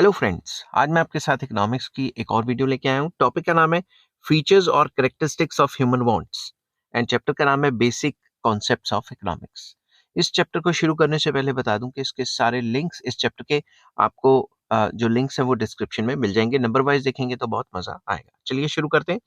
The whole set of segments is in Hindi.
हेलो फ्रेंड्स, आज मैं आपके साथ इकोनॉमिक्स की एक और वीडियो लेके आया हूँ। टॉपिक का नाम है फीचर्स और characteristics of human wants and chapter का नाम है बेसिक कॉन्सेप्ट्स ऑफ इकोनॉमिक्स। इस चैप्टर को शुरू करने से पहले बता दूं कि इसके सारे लिंक्स इस चैप्टर के आपको जो लिंक्स हैं वो डिस्क्रिप्शन में मिल जाएंगे। नंबर वाइज देखेंगे तो बहुत मजा आएगा। चलिए शुरू करते हैं।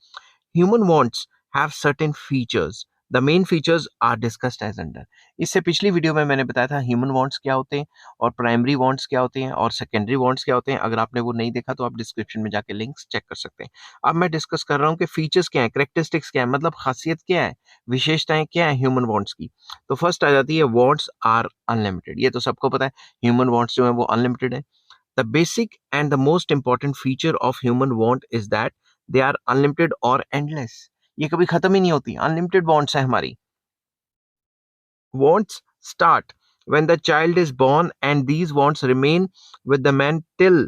Human wants have certain features. The main features are discussed as under. इससे पिछली वीडियो में मैंने बताया था ह्यूमन वांट्स क्या होते हैं और प्राइमरी वांट्स क्या होते हैं और सेकेंडरी वांट्स क्या होते हैं। अगर आपने वो नहीं देखा तो आप डिस्क्रिप्शन में जाके लिंक्स चेक कर सकते हैं। अब मैं डिस्कस कर रहा हूँ कि फीचर्स क्या है, कैरेक्टरिस्टिक्स क्या है, मतलब खासियत क्या है, विशेषताएं क्या है ह्यूमन वांट्स की। तो फर्स्ट आ जाती है वांट्स आर अनलिमिटेड। ये तो सबको पता है, ह्यूमन वांट्स जो है वो अनलिमिटेड है। The basic and the most important feature of human want is that they are unlimited or endless. ये कभी खत्म ही नहीं होती, अनलिमिटेड wants है हमारी। Wants start when the child is born and these wants remain with the man till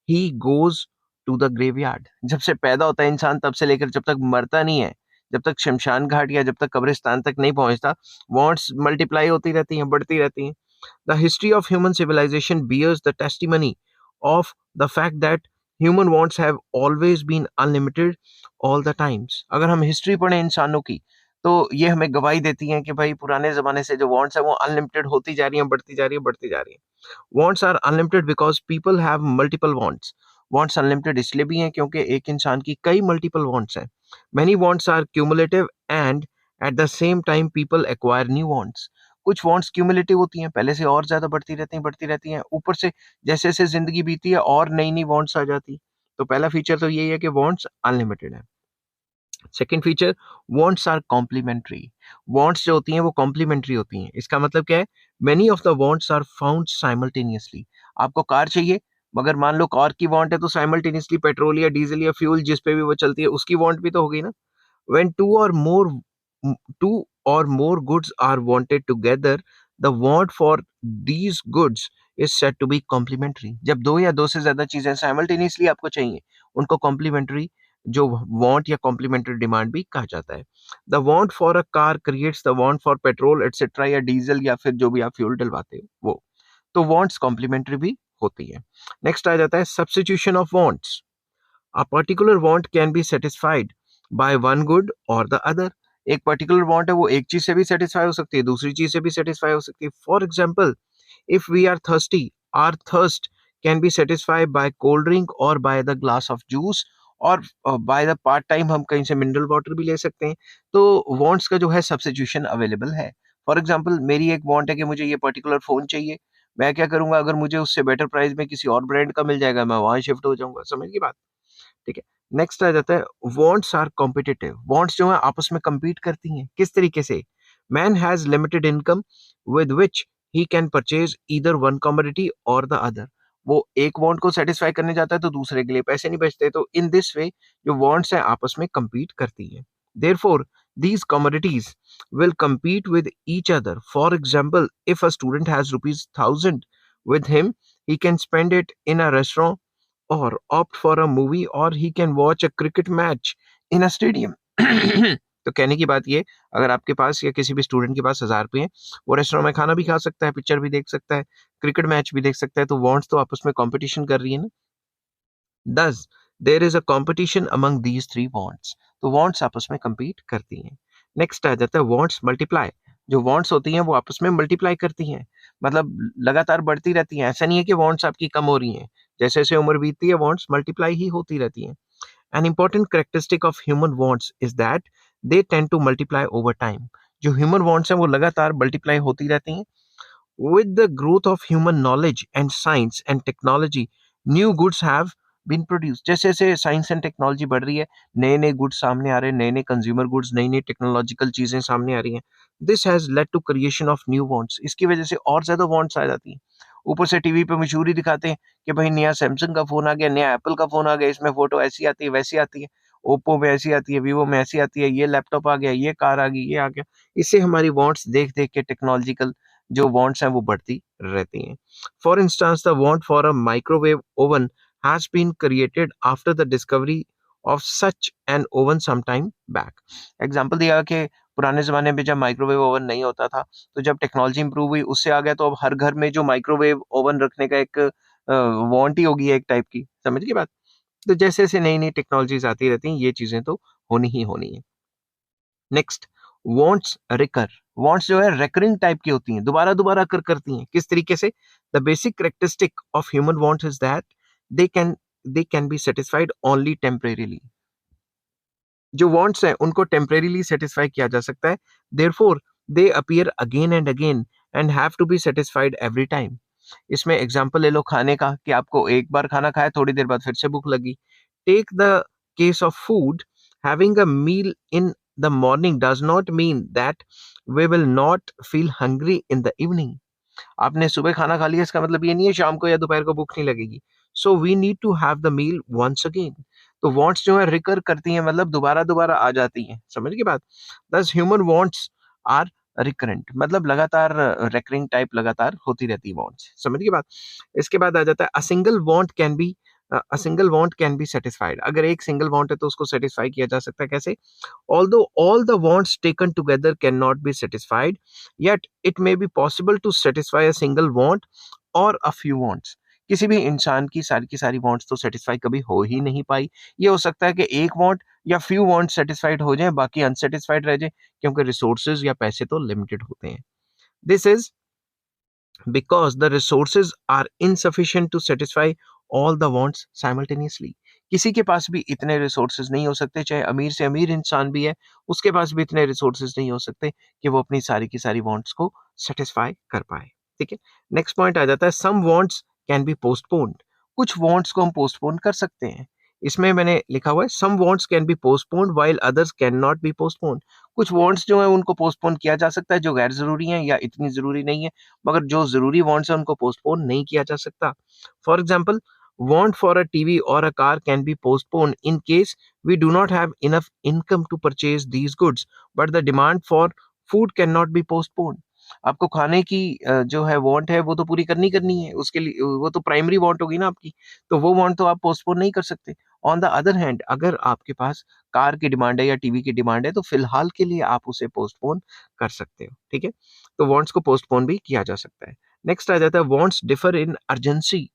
he goes to the graveyard. जब से पैदा होता है इंसान तब से लेकर जब तक मरता नहीं है, जब तक शमशान घाट या जब तक कब्रिस्तान तक नहीं पहुंचता, wants मल्टीप्लाई होती रहती हैं, बढ़ती रहती हैं। The history of human civilization bears the testimony of the fact that human wants have always been unlimited all the times. अगर हम हिस्ट्री पढ़ें इंसानों की तो ये हमें गवाही देती हैं कि भाई पुराने जमाने से जो वांट्स है वो अनलिमिटेड होती जा रही हैं, बढ़ती जा रही हैं, बढ़ती जा रही हैं। Wants are unlimited because people have multiple wants. Wants unlimited इसलिए भी हैं क्योंकि एक इंसान की कई मल्टीपल वांट्स हैं। Many wants are cumulative and at the same time people acquire new wants. कुछ वांट्स क्यूमुलेटिव होती हैं, पहले से और ज्यादा बढ़ती रहती हैं। ऊपर से जैसे जैसे जिंदगी बीती है और नई नई वांट्स आ जाती। तो पहला फीचर तो यही है कि वांट्स अनलिमिटेड है। Second feature, wants are complementary. Wants जो होती हैं वो कॉम्प्लीमेंट्री होती हैं। इसका मतलब क्या है, many of the wants are found simultaneously. आपको कार चाहिए, मगर मान लो कार की वांट है तो साइमल्टेनियसली पेट्रोल या डीजल या फ्यूल जिस पे भी वो चलती है उसकी वांट भी तो हो गई ना। When two or more goods are wanted together, the want for these goods is said to be complementary. जब दो या दो से ज्यादा चीजें simultaneously आपको चाहिए, उनको complementary जो want या complementary demand भी कहा जाता है। The want for a car creates the want for petrol etc. या डीजल या फिर जो भी आप फ्यूल डलवाते हो वो। तो wants complementary भी होती है। नेक्स्ट आ जाता है substitution of wants. A particular want can be satisfied by one good or the other. एक पर्टिकुलर वांट है वो एक चीज से भी सेटिस्फाई हो सकती है, दूसरी चीज से भी सेटिस्फाई हो सकती है। For example, if we are thirsty, our thirst can be satisfied by cold drink और by the glass of juice और बाय द पार्ट टाइम हम कहीं से मिनरल वाटर भी ले सकते हैं। तो वांट्स का जो है सब्स्टिट्यूशन अवेलेबल है। फॉर एग्जाम्पल, मेरी एक वांट है कि मुझे ये पर्टिकुलर फोन चाहिए। मैं क्या करूंगा, अगर मुझे उससे बेटर प्राइस में किसी और ब्रांड का मिल जाएगा, मैं वहां शिफ्ट हो जाऊंगा। समझ की बात? ठीक है। नेक्स्ट आ जाता है वांट्स आर कॉम्पिटिटिव। वांट्स जो है आपस में compete करती हैं। किस तरीके से? Man has limited income with which he can purchase either one commodity और द अदर। वो एक वांट को सेटिस्फाई करने जाता है तो दूसरे के लिए पैसे नहीं बचते। तो इन दिस वे जो वांट्स हैं आपस में compete करती हैं। Therefore, these commodities will compete with each other. For example, if a student has rupees 1000 with him, he can spend it in a restaurant or opt for a movie or he can watch a cricket match in a stadium. तो कहने की बात ये, अगर आपके पास या किसी भी स्टूडेंट के पास 1000 रुपये हैं, वो रेस्टोरेंट में खाना भी खा सकता है, पिक्चर भी देख सकता है, क्रिकेट मैच भी देख सकता है। तो वांट्स तो आपस में कंपटीशन कर रही है ना। Thus, there is a competition among these three wants. तो wants आपस में compete करती हैं। नेक्स्ट आ जाता है wants multiply। जो wants होती हैं वो आपस में मल्टीप्लाई करती हैं, मतलब लगातार बढ़ती रहती हैं। ऐसा नहीं है कि wants आपकी कम हो रही हैं, जैसे जैसे उम्र बीतती है wants मल्टीप्लाई ही होती रहती हैं। An important characteristic of human wants is that they tend to multiply over time. जो human wants हैं वो लगातार मल्टीप्लाई होती रहती हैं। With the growth of human knowledge and science and technology, new goods have been produced. जैसे जैसे साइंस एंड टेक्नोलॉजी बढ़ रही है, नए नए गुड्स सामने आ रहे हैं, नए नए कंज्यूमर गुड्स, नई नई टेक्नोलॉजिकल चीजें सामने आ रही हैं। This has led to creation of new wants. इसकी वजह से और ज्यादा वांट्स आ जाती हैं। ऊपर से टीवी पे मशहूरी दिखाते हैं कि भाई नया सैमसंग का फोन आ गया, नया एप्पल का फोन आ गया, इसमें फोटो ऐसी आती है, वैसी आती है, ओप्पो में ऐसी आती है, वीवो में ऐसी आती है, ये लैपटॉप आ गया, ये कार आ गई, ये आ गया। इससे हमारी वांट्स देख देख के टेक्नोलॉजिकल जो वांट्स हैं वो बढ़ती रहती हैं। For instance, the want for a microwave oven has been created after the discovery of such an oven some time back. Example दिया कि पुराने जमाने में जब माइक्रोवेव ओवन नहीं होता था, तो जब टेक्नोलॉजी इंप्रूव हुई उससे आ गया, तो अब हर घर में जो माइक्रोवेव ओवन रखने का एक वांट ही होगी एक टाइप की, समझ गए बात? तो जैसे-जैसे नई-नई टेक्नोलॉजीज़ आती रहती हैं, ये चीज़ें तो होनी ही होनी है। Next, wants recur. वांट्स जो है रिकरिंग टाइप की होती हैं, दोबारा-दोबारा कर करती हैं। किस तरीके से? The basic characteristic of human wants is that they can they can be satisfied only temporarily. जो वांट्स हैं उनको टेम्परेरीली सैटिस्फाई किया जा सकता है, therefore they appear again and again and have to be satisfied every time. इसमें एग्जांपल ले लो खाने का कि आपको एक बार खाना खाया, थोड़ी देर बाद फिर से भूख लगी। Take the case of food, having a meal in the morning does not mean that we will not feel hungry in the evening. आपने सुबह खाना खा लिया इसका मतलब ये नहीं है शाम को या दोपहर को भूख नहीं लगेगी। So we need to have the meal once again. तो वांट्स जो है रिकर करती हैं, मतलब दोबारा-दोबारा आ जाती हैं। समझ गए बात? दस ह्यूमन वांट्स आर रिकरेंट, मतलब लगातार रिकरिंग टाइप लगातार होती रहती है वांट्स। समझ गए बात? इसके बाद आ जाता है a single want can be satisfied. अगर एक सिंगल वांट है तो उसको सैटिस्फाई किया जा सकता है कैसे? Although all the wants taken together cannot be satisfied, yet it may be possible to satisfy a single want or a few wants. किसी भी इंसान की सारी wants तो satisfy कभी हो ही नहीं पाई। ये हो सकता है कि एक want या few wants satisfied हो जाएं, बाकी unsatisfied रह जाएं, क्योंकि resources या पैसे तो limited होते हैं। This is because the resources are insufficient to satisfy all the wants simultaneously. किसी के पास भी इतने रिसोर्सेज नहीं हो सकते, चाहे अमीर से अमीर इंसान भी है, उसके पास भी इतने रिसोर्सेज नहीं हो सकते कि वो अपनी सारी की सारी वांट्स को सेटिस्फाई कर पाए। ठीक है। नेक्स्ट पॉइंट आ जाता है, some wants can be postponed. कुछ वांट्स को हम पोस्टपोन कर सकते हैं। इसमें मैंने लिखा हुआ है, some wants can be postponed while others can not be postponed. कुछ वांट्स जो है उनको पोस्टपोन किया जा सकता है जो गैर जरूरी हैं या इतनी जरूरी नहीं है, मगर जो ज़रूरी वांट्स हैं उनको पोस्टपोन नहीं किया जा सकता। For example, want for a TV or a car can be postponed in case we do not have enough income to purchase these goods, but the demand for food cannot be postponed. आपको खाने की जो है वांट है वो तो पूरी करनी करनी है, उसके लिए वो तो प्राइमरी वांट होगी ना आपकी, तो वो वांट तो आप पोस्टपोन नहीं कर सकते। ऑन द अदर हैंड, अगर आपके पास कार की डिमांड है या टीवी की डिमांड है तो फिलहाल के लिए आप उसे पोस्टपोन कर सकते हो। ठीक है, तो वांट्स को पोस्टपोन भी किया जा सकता है। नेक्स्ट आ जाता है, वांट्स डिफर इन अर्जेंसी।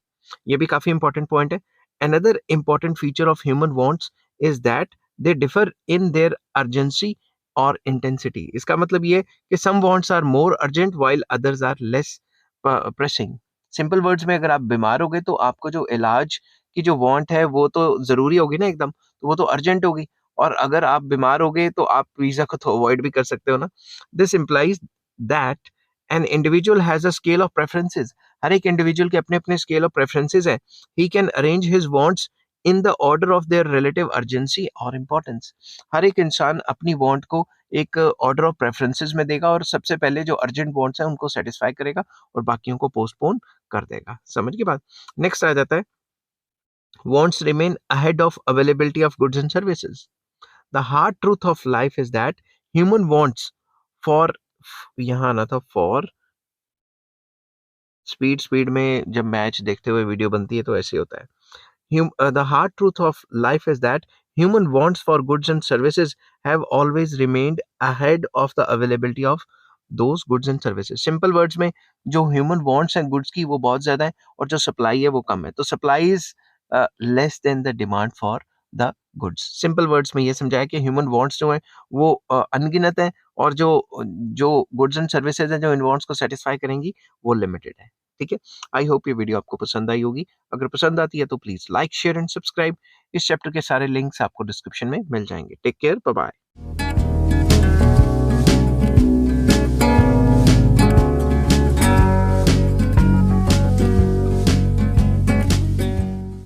ये भी काफी इंपॉर्टेंट पॉइंट है। Another important feature of human wants is that they differ in their urgency और इंटेंसिटी। इसका मतलब ये है कि some wants are more urgent while others are less pressing. Simple words में, अगर आप बीमार हो गए तो आपको जो इलाज की जो वांट है वो तो जरूरी होगी ना एकदम, तो वो तो अर्जेंट होगी। और अगर आप बीमार हो गए तो आप पिज्जा को तो अवॉइड भी कर सकते हो ना। This implies that an individual has a scale of preferences. हर एक इंडिविजुअल के अपने अपने स्केल ऑफ प्रेफरेंसेस है। He can arrange his wants in the order of their relative urgency और इम्पोर्टेंस। हर एक इंसान अपनी वांट को एक ऑर्डर ऑफ प्रेफरेंसेस में देगा और सबसे पहले जो अर्जेंट वांट्स हैं उनको सेटिस्फाई करेगा और बाकियों को पोस्टपोन कर देगा। समझ की बात? नेक्स्ट आ जाता है, wants remain ahead of availability of goods and services. The hard truth of life is that human wants for, यहाँ आना था for, स्पीड स्पीड में जब मैच देखते हुए वीडियो बनती है तो ऐसे होता है। The hard truth of life is that human wants for goods and services have always remained ahead of the availability of those goods and services. Simple words में, जो human wants हैं goods की वो बहुत ज्यादा है और जो supply है वो कम है। तो supply is less than the demand for the goods. Simple words में ये समझाया कि human wants जो है वो अनगिनत है और जो जो goods and services हैं जो इन wants को satisfy करेंगी वो limited है। ठीक है, आई होप ये वीडियो आपको पसंद आई होगी। अगर पसंद आती है तो please like share and subscribe. इस चैप्टर के सारे लिंक्स आपको डिस्क्रिप्शन में मिल जाएंगे। Take care, bye bye.